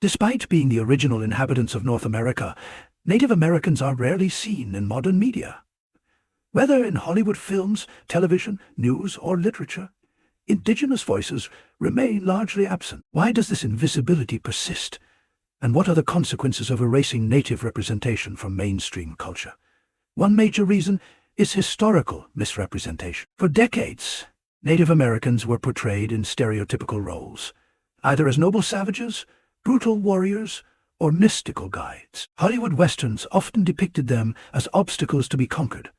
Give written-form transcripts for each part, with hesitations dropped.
Despite being the original inhabitants of North America, Native Americans are rarely seen in modern media. Whether in Hollywood films, television, news, or literature, Indigenous voices remain largely absent. Why does this invisibility persist? And what are the consequences of erasing Native representation from mainstream culture? One major reason is historical misrepresentation. For decades, Native Americans were portrayed in stereotypical roles, either as noble savages, brutal warriors, or mystical guides. Hollywood westerns often depicted them as obstacles to be conquered,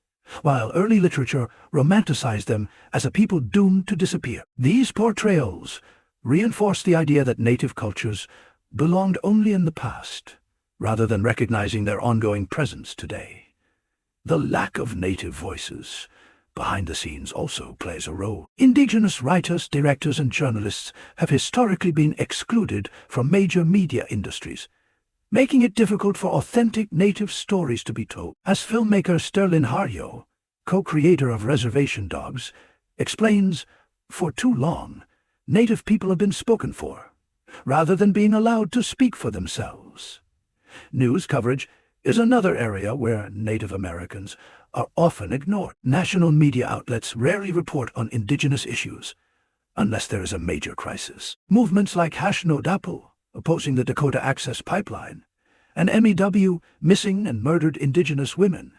while early literature romanticized them as a people doomed to disappear. These portrayals reinforced the idea that Native cultures belonged only in the past, rather than recognizing their ongoing presence today. The lack of Native voices behind the scenes also plays a role. Indigenous writers, directors, and journalists have historically been excluded from major media industries, making it difficult for authentic Native stories to be told. As filmmaker Sterling Harjo, co-creator of Reservation Dogs, explains, for too long, Native people have been spoken for, rather than being allowed to speak for themselves. News coverage is another area where Native Americans are often ignored. National media outlets rarely report on Indigenous issues, unless there is a major crisis. Movements like #NoDapple, opposing the Dakota Access Pipeline, and MEW, Missing and Murdered Indigenous Women,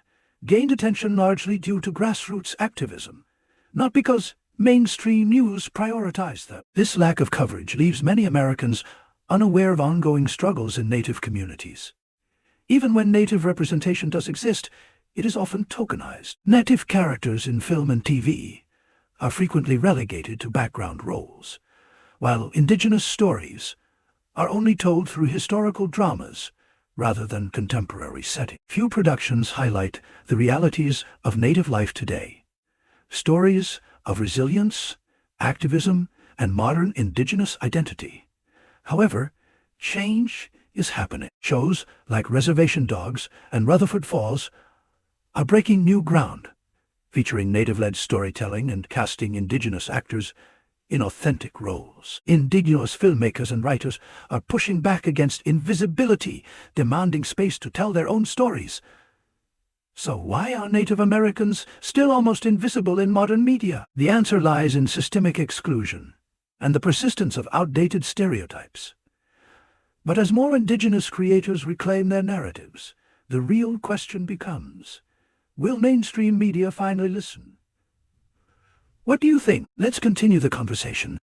gained attention largely due to grassroots activism, not because mainstream news prioritized them. This lack of coverage leaves many Americans unaware of ongoing struggles in Native communities. Even when Native representation does exist, it is often tokenized. Native characters in film and TV are frequently relegated to background roles, while Indigenous stories are only told through historical dramas rather than contemporary setting. Few productions highlight the realities of Native life today. Stories of resilience, activism, and modern Indigenous identity. However, change is happening. Shows like Reservation Dogs and Rutherford Falls are breaking new ground, featuring Native-led storytelling and casting Indigenous actors in authentic roles. Indigenous filmmakers and writers are pushing back against invisibility, demanding space to tell their own stories. So why are Native Americans still almost invisible in modern media? The answer lies in systemic exclusion and the persistence of outdated stereotypes. But as more Indigenous creators reclaim their narratives, the real question becomes, will mainstream media finally listen? What do you think? Let's continue the conversation